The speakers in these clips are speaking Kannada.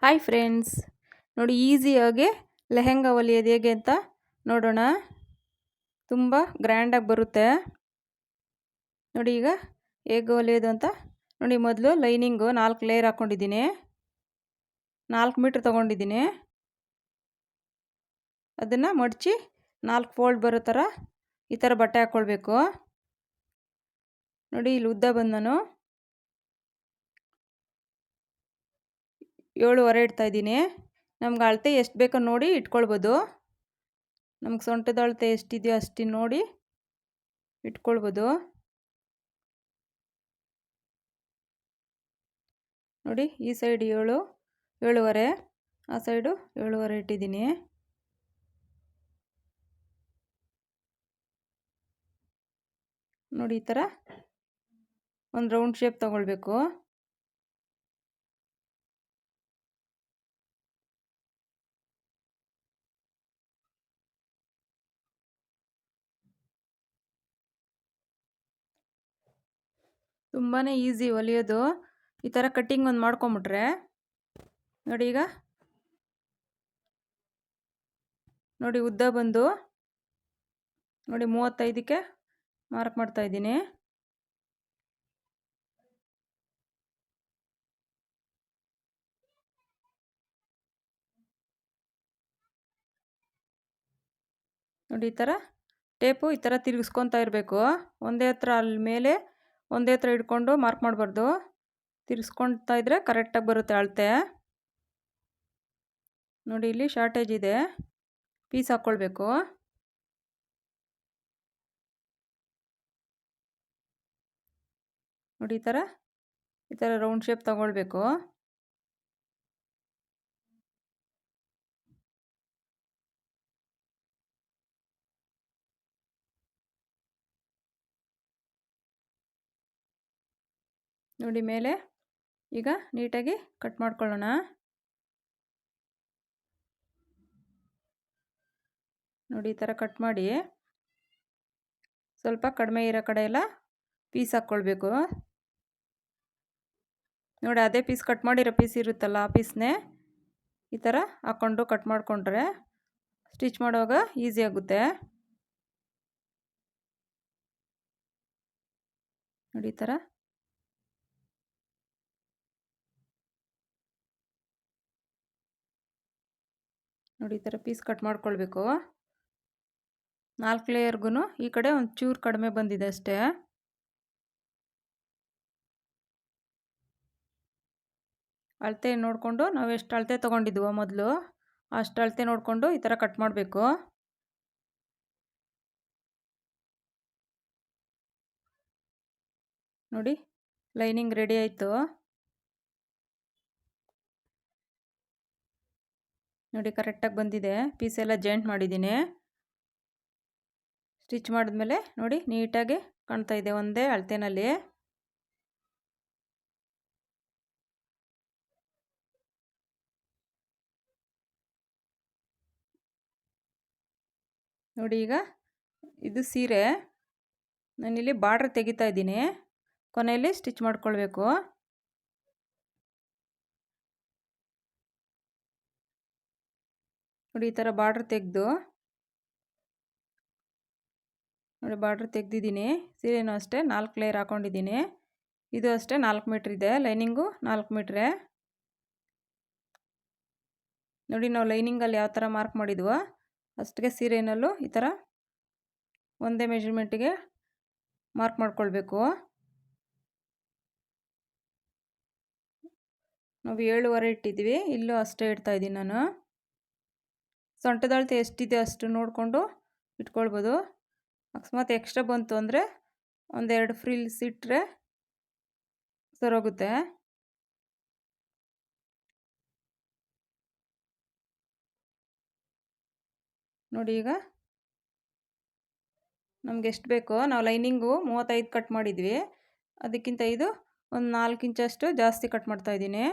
ಹಾಯ್ ಫ್ರೆಂಡ್ಸ್, ನೋಡಿ ಈಸಿಯಾಗಿ ಲೆಹೆಂಗಾ ಹೊಲಿಯೋದು ಹೇಗೆ ಅಂತ ನೋಡೋಣ. ತುಂಬ ಗ್ರ್ಯಾಂಡಾಗಿ ಬರುತ್ತೆ. ನೋಡಿ ಈಗ ಹೇಗೆ ಹೊಲಿಯೋದು ಅಂತ ನೋಡಿ. ಮೊದಲು ಲೈನಿಂಗು 4 ಲೇಯರ್ ಹಾಕ್ಕೊಂಡಿದ್ದೀನಿ. 4 ಮೀಟ್ರ್ ತೊಗೊಂಡಿದ್ದೀನಿ. ಅದನ್ನು ಮಡಚಿ 4 ಫೋಲ್ಡ್ ಬರೋ ಥರ ಈ ಥರ ಬಟ್ಟೆ ಹಾಕ್ಕೊಳ್ಬೇಕು. ನೋಡಿ ಇಲ್ಲಿ ಉದ್ದ ಬಂದು ನಾನು 7.5 ಇಡ್ತಾಯಿದ್ದೀನಿ. ನಮ್ಗೆ ಅಳತೆ ಎಷ್ಟು ಬೇಕೋ ನೋಡಿ ಇಟ್ಕೊಳ್ಬೋದು. ನಮ್ಗೆ ಸೊಂಟದ ಅಳತೆ ಎಷ್ಟಿದೆಯೋ ಅಷ್ಟು ನೋಡಿ ಇಟ್ಕೊಳ್ಬೋದು. ನೋಡಿ ಈ ಸೈಡ್ 7, 7.5, ಆ ಸೈಡು 7.5 ಇಟ್ಟಿದ್ದೀನಿ. ನೋಡಿ ಈ ಥರ ಒಂದು ರೌಂಡ್ ಶೇಪ್ ತಗೊಳ್ಬೇಕು. ತುಂಬಾ ಈಸಿ ಹೊಲಿಯೋದು. ಈ ಥರ ಕಟ್ಟಿಂಗ್ ಒಂದು ಮಾಡ್ಕೊಂಬಿಟ್ರೆ ನೋಡಿ. ಈಗ ನೋಡಿ ಉದ್ದ ಬಂದು ನೋಡಿ 35ಕ್ಕೆ ಮಾರ್ಕ್ ಮಾಡ್ತಾಯಿದ್ದೀನಿ. ನೋಡಿ ಈ ಥರ ಟೇಪು ಈ ಥರ ತಿರುಗಿಸ್ಕೊತಾ ಇರಬೇಕು. ಒಂದೇ ಹತ್ರ ಅಲ್ಲಿ ಮೇಲೆ ಒಂದೇ ಹತ್ರ ಇಟ್ಕೊಂಡು ಮಾರ್ಕ್ ಮಾಡಬಾರ್ದು. ತಿರ್ಗಿಸ್ಕೊಳ್ತಾ ಇದ್ದರೆ ಕರೆಕ್ಟಾಗಿ ಬರುತ್ತೆ ಅಳತೆ. ನೋಡಿ ಇಲ್ಲಿ ಶಾರ್ಟೇಜ್ ಇದೆ, ಪೀಸ್ ಹಾಕ್ಕೊಳ್ಬೇಕು. ನೋಡಿ ಈ ಥರ ರೌಂಡ್ ಶೇಪ್ ತಗೊಳ್ಬೇಕು. ನೋಡಿ ಮೇಲೆ ಈಗ ನೀಟಾಗಿ ಕಟ್ ಮಾಡ್ಕೊಳ್ಳೋಣ. ನೋಡಿ ಈ ಥರ ಕಟ್ ಮಾಡಿ ಸ್ವಲ್ಪ ಕಡಿಮೆ ಇರೋ ಕಡೆ ಎಲ್ಲ ಪೀಸ್ ಹಾಕ್ಕೊಳ್ಬೇಕು. ನೋಡಿ ಅದೇ ಪೀಸ್ ಕಟ್ ಮಾಡಿರೋ ಪೀಸ್ ಇರುತ್ತಲ್ಲ, ಆ ಪೀಸ್ನೇ ಈ ಥರ ಹಾಕ್ಕೊಂಡು ಕಟ್ ಮಾಡಿಕೊಂಡ್ರೆ ಸ್ಟಿಚ್ ಮಾಡುವಾಗ ಈಸಿ ಆಗುತ್ತೆ. ನೋಡಿ ಈ ಥರ ನೋಡಿ ಈ ಥರ ಪೀಸ್ ಕಟ್ ಮಾಡ್ಕೊಳ್ಬೇಕು. 4 ಲೇಯರ್ಗೂ ಈ ಕಡೆ ಒಂದು ಚೂರು ಕಡಿಮೆ ಬಂದಿದೆ ಅಷ್ಟೇ. ಅಳತೆ ನೋಡಿಕೊಂಡು ನಾವು ಎಷ್ಟು ಅಳತೆ ತೊಗೊಂಡಿದ್ವೋ ಮೊದಲು ಅಷ್ಟು ಅಳತೆ ನೋಡಿಕೊಂಡು ಈ ಥರ ಕಟ್ ಮಾಡಬೇಕು. ನೋಡಿ ಲೈನಿಂಗ್ ರೆಡಿ ಆಯಿತು. ನೋಡಿ ಕರೆಕ್ಟಾಗಿ ಬಂದಿದೆ. ಪೀಸ್ ಎಲ್ಲ ಜಾಯಿಂಟ್ ಮಾಡಿದ್ದೀನಿ. ಸ್ಟಿಚ್ ಮಾಡಿದ್ಮೇಲೆ ನೋಡಿ ನೀಟಾಗಿ ಕಾಣ್ತಾ ಇದೆ ಒಂದೇ ಅಳತೆನಲ್ಲಿ. ನೋಡಿ ಈಗ ಇದು ಸೀರೆ, ನಾನಿಲ್ಲಿ ಬಾರ್ಡ್ರ್ ತೆಗಿತಾ ಇದ್ದೀನಿ. ಕೊನೆಯಲ್ಲಿ ಸ್ಟಿಚ್ ಮಾಡ್ಕೊಳ್ಬೇಕು. ನೋಡಿ ಈ ಥರ ಬಾರ್ಡ್ರ್ ತೆಗೆದು ನೋಡಿ ಬಾರ್ಡ್ರ್ ತೆಗೆದಿದ್ದೀನಿ. ಸೀರೆನೂ ಅಷ್ಟೇ 4 ಲೇಯರ್ ಹಾಕ್ಕೊಂಡಿದ್ದೀನಿ. ಇದು ಅಷ್ಟೇ 4 ಮೀಟ್ರ್ ಇದೆ. ಲೈನಿಂಗು 4 ಮೀಟ್ರೆ. ನೋಡಿ ನಾವು ಲೈನಿಂಗಲ್ಲಿ ಯಾವ ಥರ ಮಾರ್ಕ್ ಮಾಡಿದ್ವೋ ಅಷ್ಟಿಗೆ ಸೀರೆನಲ್ಲೂ ಈ ಥರ ಒಂದೇ ಮೆಜರ್ಮೆಂಟಿಗೆ ಮಾರ್ಕ್ ಮಾಡ್ಕೊಳ್ಬೇಕು. ನಾವು 7.5 ಇಟ್ಟಿದ್ವಿ, ಇಲ್ಲೂ ಅಷ್ಟೇ ಇಡ್ತಾಯಿದ್ದೀನಿ ನಾನು. ಸೊಂಟದ ಅಳತೆ ಎಷ್ಟಿದೆ ಅಷ್ಟು ನೋಡಿಕೊಂಡು ಇಟ್ಕೊಳ್ಬೋದು. ಅಕಸ್ಮಾತ್ ಎಕ್ಸ್ಟ್ರಾ ಬಂತು ಅಂದರೆ ಒಂದೆರಡು ಫ್ರಿಲ್ಸ್ ಇಟ್ಟರೆ ಸರೋಗುತ್ತೆ. ನೋಡಿ ಈಗ ನಮ್ಗೆ ಎಷ್ಟು ಬೇಕೋ, ನಾವು ಲೈನಿಂಗು 35 ಕಟ್ ಮಾಡಿದ್ವಿ, ಅದಕ್ಕಿಂತ ಇದು ಒಂದು 4 ಇಂಚಷ್ಟು ಜಾಸ್ತಿ ಕಟ್ ಮಾಡ್ತಾಯಿದ್ದೀನಿ.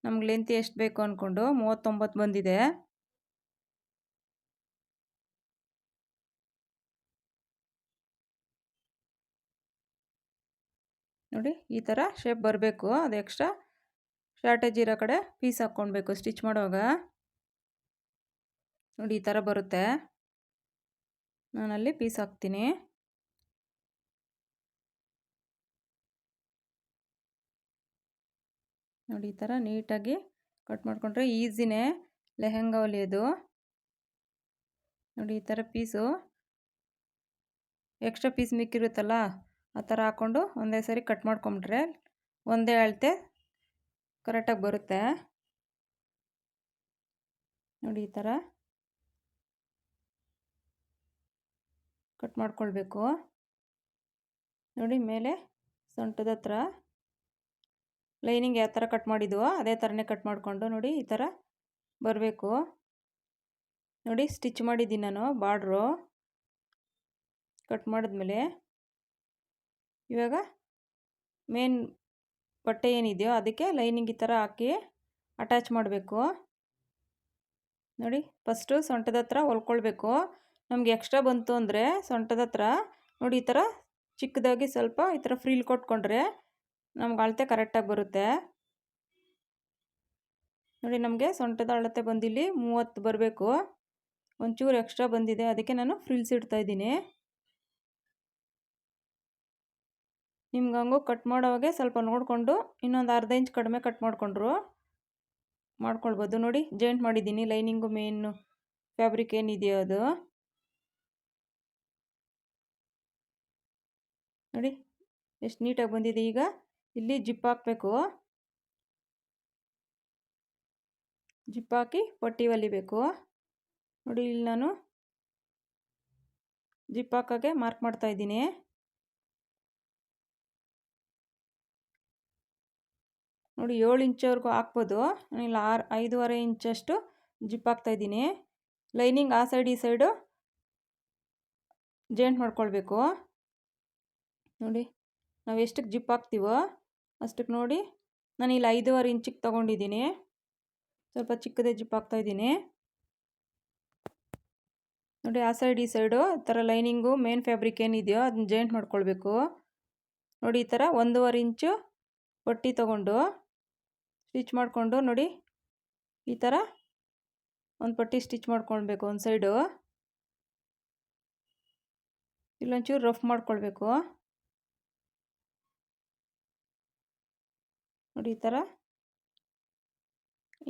ನಮ್ಗೆ ಲೆಂತ್ ಎಷ್ಟು ಬೇಕು ಅಂದ್ಕೊಂಡು 39 ಬಂದಿದೆ. ನೋಡಿ ಈ ಥರ ಶೇಪ್ ಬರಬೇಕು. ಅದು ಎಕ್ಸ್ಟ್ರಾ ಶಾರ್ಟೇಜ್ ಇರೋ ಕಡೆ ಪೀಸ್ ಹಾಕ್ಕೊಳ್ಬೇಕು ಸ್ಟಿಚ್ ಮಾಡುವಾಗ. ನೋಡಿ ಈ ಥರ ಬರುತ್ತೆ. ನಾನಲ್ಲಿ ಪೀಸ್ ಹಾಕ್ತೀನಿ. ನೋಡಿ ಈ ಥರ ನೀಟಾಗಿ ಕಟ್ ಮಾಡಿಕೊಂಡ್ರೆ ಈಸಿನೇ ಲೆಹೆಂಗಾ ಹೊಲಿಯೋದು. ನೋಡಿ ಈ ಥರ ಪೀಸು ಎಕ್ಸ್ಟ್ರಾ ಪೀಸ್ ಮಿಕ್ಕಿರುತ್ತಲ್ಲ ಆ ಥರ ಹಾಕ್ಕೊಂಡು ಒಂದೇ ಸರಿ ಕಟ್ ಮಾಡ್ಕೊಂಬಿಟ್ರೆ ಒಂದೇ ಅಳತೆ ಕರೆಕ್ಟಾಗಿ ಬರುತ್ತೆ. ನೋಡಿ ಈ ಥರ ಕಟ್ ಮಾಡ್ಕೊಳ್ಬೇಕು. ನೋಡಿ ಮೇಲೆ ಸೊಂಟದ ಹತ್ರ ಲೈನಿಂಗ್ ಯಾವ ಥರ ಕಟ್ ಮಾಡಿದ್ವೋ ಅದೇ ಥರನೇ ಕಟ್ ಮಾಡಿಕೊಂಡು ನೋಡಿ ಈ ಥರ ಬರಬೇಕು. ನೋಡಿ ಸ್ಟಿಚ್ ಮಾಡಿದ್ದೀನಿ ನಾನು ಬಾರ್ಡ್ರು ಕಟ್ ಮಾಡಿದ್ಮೇಲೆ. ಇವಾಗ ಮೇನ್ ಬಟ್ಟೆ ಏನಿದೆಯೋ ಅದಕ್ಕೆ ಲೈನಿಂಗ್ ಈ ಥರ ಹಾಕಿ ಅಟ್ಯಾಚ್ ಮಾಡಬೇಕು. ನೋಡಿ ಫಸ್ಟು ಸೊಂಟದ ಹತ್ರ ಹೊಲ್ಕೊಳ್ಬೇಕು. ನಮಗೆ ಎಕ್ಸ್ಟ್ರಾ ಬಂತು ಅಂದರೆ ಸೊಂಟದ ಹತ್ರ ನೋಡಿ ಈ ಥರ ಚಿಕ್ಕದಾಗಿ ಸ್ವಲ್ಪ ಈ ಥರ ಫ್ರೀಲ್ ಕೊಟ್ಕೊಂಡ್ರೆ ನಮ್ಗೆ ಅಳತೆ ಕರೆಕ್ಟಾಗಿ ಬರುತ್ತೆ. ನೋಡಿ ನಮಗೆ ಸೊಂಟದ ಅಳತೆ ಬಂದಿಲ್ಲಿ 30 ಬರಬೇಕು. ಒಂಚೂರು ಎಕ್ಸ್ಟ್ರಾ ಬಂದಿದೆ ಅದಕ್ಕೆ ನಾನು ಫ್ರಿಲ್ಸ್ ಇಡ್ತಾಯಿದ್ದೀನಿ. ನಿಮ್ಗೆ ಹಂಗೂ ಕಟ್ ಮಾಡೋವಾಗೆ ಸ್ವಲ್ಪ ನೋಡಿಕೊಂಡು ಇನ್ನೊಂದು ಅರ್ಧ ಇಂಚ್ ಕಡಿಮೆ ಕಟ್ ಮಾಡ್ಕೊಳ್ಬೋದು. ನೋಡಿ ಜಾಯಿಂಟ್ ಮಾಡಿದ್ದೀನಿ ಲೈನಿಂಗು ಮೇನು ಫ್ಯಾಬ್ರಿಕ್ ಏನಿದೆಯೋ ಅದು. ನೋಡಿ ಎಷ್ಟು ನೀಟಾಗಿ ಬಂದಿದೆ. ಈಗ ಇಲ್ಲಿ ಜಿಪ್ ಹಾಕಬೇಕು. ಜಿಪ್ ಹಾಕಿ ಪಟ್ಟಿ ಹೊಲಿಬೇಕು. ನೋಡಿ ಇಲ್ಲಿ ನಾನು ಜಿಪ್ ಹಾಕೋಕ್ಕೆ ಮಾರ್ಕ್ ಮಾಡ್ತಾಯಿದ್ದೀನಿ. ನೋಡಿ 7 ಇಂಚವರೆಗೂ ಹಾಕ್ಬೋದು. ಇಲ್ಲ 5.5 ಇಂಚಷ್ಟು ಜಿಪ್ ಹಾಕ್ತಾಯಿದ್ದೀನಿ. ಲೈನಿಂಗ್ ಆ ಸೈಡ್ ಈ ಸೈಡು ಜಾಯಿಂಟ್ ಮಾಡ್ಕೊಳ್ಬೇಕು. ನೋಡಿ ನಾವು ಎಷ್ಟಕ್ಕೆ ಜಿಪ್ ಹಾಕ್ತೀವೋ ಅಷ್ಟಕ್ಕೆ ನೋಡಿ ನಾನು ಇಲ್ಲಿ 5.5 ಇಂಚಿಗೆ ತೊಗೊಂಡಿದ್ದೀನಿ. ಸ್ವಲ್ಪ ಚಿಕ್ಕದೇ ಜಿಪ್ ಹಾಕ್ತಾಯಿದ್ದೀನಿ. ನೋಡಿ ಆ ಸೈಡ್ ಈ ಸೈಡು ಈ ಥರ ಲೈನಿಂಗು ಮೇನ್ ಫ್ಯಾಬ್ರಿಕ್ ಏನಿದೆಯೋ ಅದನ್ನ ಜಾಯಿಂಟ್ ಮಾಡ್ಕೊಳ್ಬೇಕು. ನೋಡಿ ಈ ಥರ 1.5 ಇಂಚು ಪಟ್ಟಿ ತೊಗೊಂಡು ಸ್ಟಿಚ್ ಮಾಡಿಕೊಂಡು ನೋಡಿ ಈ ಥರ ಒಂದು ಪಟ್ಟಿ ಸ್ಟಿಚ್ ಮಾಡ್ಕೊಳ್ಬೇಕು ಒಂದು ಸೈಡು. ಇಲ್ಲೊಂಚೂರು ರಫ್ ಮಾಡ್ಕೊಳ್ಬೇಕು. ನೋಡಿ ಈ ಥರ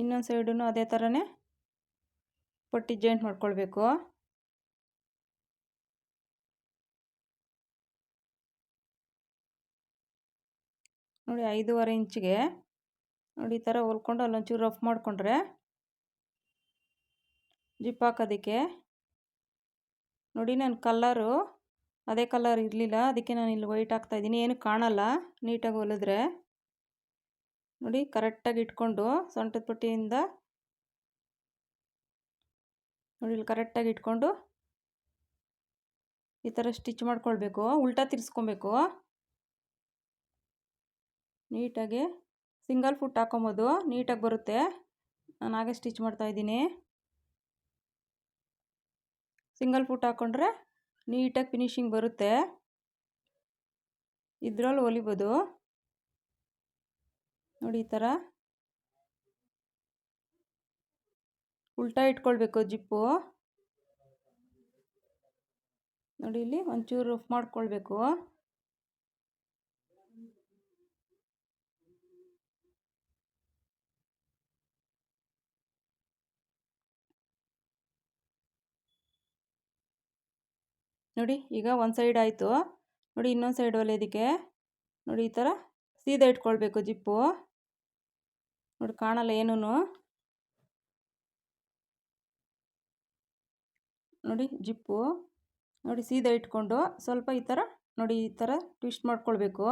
ಇನ್ನೊಂದು ಸೈಡೂ ಅದೇ ಥರನೇ ಪಟ್ಟಿ ಜಾಯಿಂಟ್ ಮಾಡ್ಕೊಳ್ಬೇಕು. ನೋಡಿ 5.5 ಇಂಚಿಗೆ ನೋಡಿ ಈ ಥರ ಹೊಲ್ಕೊಂಡು ಅಲ್ಲೊಂಚೂರು ರಫ್ ಮಾಡಿಕೊಂಡ್ರೆ ಜಿಪ್ ಹಾಕೋದಕ್ಕೆ. ನೋಡಿ ನನ್ನ ಕಲ್ಲರು ಅದೇ ಕಲರ್ ಇರಲಿಲ್ಲ ಅದಕ್ಕೆ ನಾನು ಇಲ್ಲಿ ವೈಟ್ ಹಾಕ್ತಾಯಿದ್ದೀನಿ. ಏನು ಕಾಣಲ್ಲ ನೀಟಾಗಿ ಹೊಲಿದ್ರೆ. ನೋಡಿ ಕರೆಕ್ಟಾಗಿ ಇಟ್ಕೊಂಡು ಸೊಂಟದ ಪಟ್ಟಿಯಿಂದ ನೋಡಿ ಇಲ್ಲಿ ಕರೆಕ್ಟಾಗಿ ಇಟ್ಕೊಂಡು ಈ ಥರ ಸ್ಟಿಚ್ ಮಾಡ್ಕೊಳ್ಬೇಕು. ಉಲ್ಟಾ ತಿರ್ಸ್ಕೊಬೇಕು. ನೀಟಾಗಿ ಸಿಂಗಲ್ ಫುಟ್ ಹಾಕೊಬೋದು ನೀಟಾಗಿ ಬರುತ್ತೆ. ನಾನು ಹಾಗೆ ಸ್ಟಿಚ್ ಮಾಡ್ತಾಯಿದ್ದೀನಿ. ಸಿಂಗಲ್ ಫುಟ್ ಹಾಕ್ಕೊಂಡ್ರೆ ನೀಟಾಗಿ ಫಿನಿಶಿಂಗ್ ಬರುತ್ತೆ. ಇದರಲ್ಲಿ ಹೊಲಿಬೋದು. ನೋಡಿ ಈ ಥರ ಉಲ್ಟಾ ಇಟ್ಕೊಳ್ಬೇಕು ಜಿಪ್ಪು. ನೋಡಿ ಇಲ್ಲಿ ಒಂಚೂರು ರಫ್ ಮಾಡ್ಕೊಳ್ಬೇಕು. ನೋಡಿ ಈಗ ಒಂದು ಸೈಡ್ ಆಯಿತು. ನೋಡಿ ಇನ್ನೊಂದು ಸೈಡ್ ಹೊಲಿಯೋದಕ್ಕೆ ನೋಡಿ ಈ ಥರ ಸೀದಾ ಇಟ್ಕೊಳ್ಬೇಕು ಜಿಪ್ಪು. ನೋಡಿ ಕಾಣಲ್ಲ ಏನೂ. ನೋಡಿ ಜಿಪ್ಪು ನೋಡಿ ಸೀದಾ ಇಟ್ಕೊಂಡು ಸ್ವಲ್ಪ ಈ ಥರ ನೋಡಿ ಈ ಥರ ಟ್ವಿಸ್ಟ್ ಮಾಡ್ಕೊಳ್ಬೇಕು.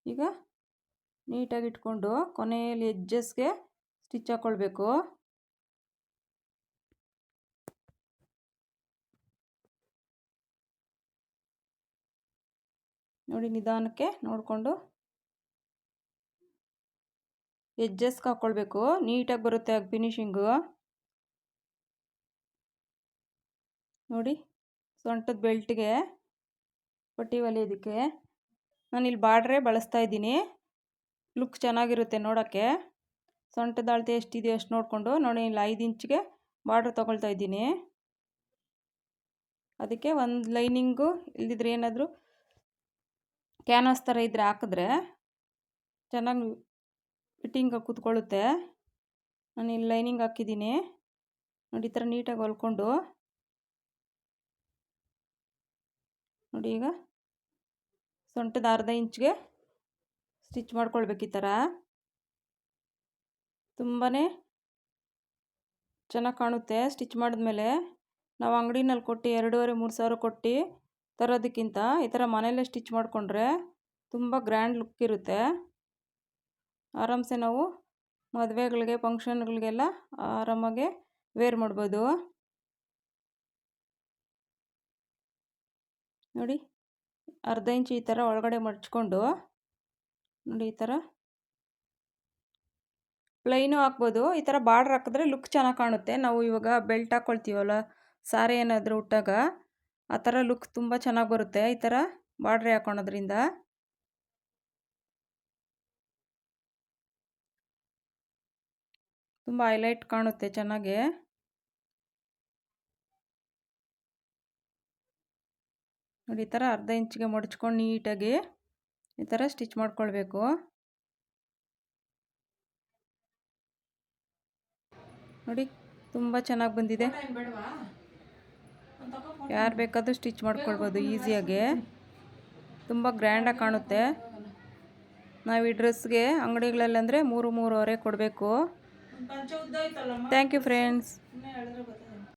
ಈಗ ನೀಟಾಗಿ ಇಟ್ಕೊಂಡು ಕೊನೆಯಲ್ಲಿ ಎಡ್ಜಸ್ಗೆ ಸ್ಟಿಚ್ ಹಾಕ್ಕೊಳ್ಬೇಕು. ನೋಡಿ ನಿಧಾನಕ್ಕೆ ನೋಡಿಕೊಂಡು ಎಡ್ಜಸ್ಗೆ ಹಾಕ್ಕೊಳ್ಬೇಕು. ನೀಟಾಗಿ ಬರುತ್ತೆ ಆಗ ಫಿನಿಶಿಂಗು. ನೋಡಿ ಸೊಂಟದ ಬೆಲ್ಟ್ಗೆ ಪಟ್ಟಿ ಹೊಲಿಯೋದಕ್ಕೆ ನಾನಿಲ್ಲಿ ಬಾರ್ಡ್ರೇ ಬಳಸ್ತಾ ಇದ್ದೀನಿ. ಲುಕ್ ಚೆನ್ನಾಗಿರುತ್ತೆ ನೋಡೋಕ್ಕೆ. ಸೊಂಟದ ಅಳತೆ ಎಷ್ಟಿದೆಯೋ ಅಷ್ಟು ನೋಡಿಕೊಂಡು ನೋಡಿ, ಇಲ್ಲಿ 5 ಇಂಚಿಗೆ ಬಾರ್ಡ್ರ್ ತೊಗೊಳ್ತಾ ಇದ್ದೀನಿ. ಅದಕ್ಕೆ ಒಂದು ಲೈನಿಂಗು ಇಲ್ದಿದ್ರೆ ಏನಾದರೂ ಕ್ಯಾನ್ವಾಸ್ ಥರ ಇದ್ದರೆ ಹಾಕಿದ್ರೆ ಚೆನ್ನಾಗಿ ಫಿಟ್ಟಿಂಗ್ ಕೂತ್ಕೊಳ್ಳುತ್ತೆ. ನಾನು ಇಲ್ಲಿ ಲೈನಿಂಗ್ ಹಾಕಿದ್ದೀನಿ ನೋಡಿ. ಈ ಥರ ನೀಟಾಗಿ ಹೊಲ್ಕೊಂಡು ನೋಡಿ, ಈಗ ಸೊಂಟದ ಅರ್ಧ ಇಂಚ್ಗೆ ಸ್ಟಿಚ್ ಮಾಡ್ಕೊಳ್ಬೇಕು. ಈ ಥರ ತುಂಬಾ ಚೆನ್ನಾಗಿ ಕಾಣುತ್ತೆ. ಸ್ಟಿಚ್ ಮಾಡಿದ್ಮೇಲೆ ನಾವು ಅಂಗಡಿನಲ್ಲಿ ಕೊಟ್ಟು 2,500-3,000 ಸಾವಿರ ಕೊಟ್ಟು ತರೋದಕ್ಕಿಂತ ಈ ಥರ ಮನೆಯಲ್ಲೇ ಸ್ಟಿಚ್ ಮಾಡಿಕೊಂಡ್ರೆ ತುಂಬ ಗ್ರ್ಯಾಂಡ್ ಲುಕ್ ಇರುತ್ತೆ. ಆರಾಮ್ಸೆ ನಾವು ಮದುವೆಗಳಿಗೆ, ಫಂಕ್ಷನ್ಗಳಿಗೆಲ್ಲ ಆರಾಮಾಗೆ ವೇರ್ ಮಾಡ್ಬೋದು. ನೋಡಿ, ಅರ್ಧ ಇಂಚು ಈ ಥರ ಒಳಗಡೆ ಮಡ್ಚ್ಕೊಂಡು ನೋಡಿ, ಈ ಥರ ಪ್ಲೈನು ಹಾಕ್ಬೋದು. ಈ ಥರ ಬಾರ್ಡ್ರ್ ಹಾಕಿದ್ರೆ ಲುಕ್ ಚೆನ್ನಾಗಿ ಕಾಣುತ್ತೆ. ನಾವು ಇವಾಗ ಬೆಲ್ಟ್ ಹಾಕ್ಕೊಳ್ತೀವಲ್ಲ ಸಾರಿ ಏನಾದರೂ ಉಟ್ಟಾಗ, ಆ ಥರ ಲುಕ್ ತುಂಬ ಚೆನ್ನಾಗಿ ಬರುತ್ತೆ ಈ ಥರ ಬಾರ್ಡ್ರೇ ಹಾಕೊಳೋದ್ರಿಂದ. ತುಂಬ ಹೈಲೈಟ್ ಕಾಣುತ್ತೆ ಚೆನ್ನಾಗಿ. ನೋಡಿ, ಈ ಥರ ಅರ್ಧ ಇಂಚಿಗೆ ಮಡ್ಚ್ಕೊಂಡು ನೀಟಾಗಿ ಈ ಥರ ಸ್ಟಿಚ್ ಮಾಡ್ಕೊಳ್ಬೇಕು. ನೋಡಿ, ತುಂಬ ಚೆನ್ನಾಗಿ ಬಂದಿದೆ. ಯಾರು ಬೇಕಾದರೂ ಸ್ಟಿಚ್ ಮಾಡ್ಕೊಳ್ಬೋದು ಈಸಿಯಾಗಿ. ತುಂಬ ಗ್ರ್ಯಾಂಡಾಗಿ ಕಾಣುತ್ತೆ. ನಾವು ಈ ಡ್ರೆಸ್ಗೆ ಅಂಗಡಿಗಳಲ್ಲಂದರೆ 3-3.5 ಕೊಡಬೇಕು. Thank you friends.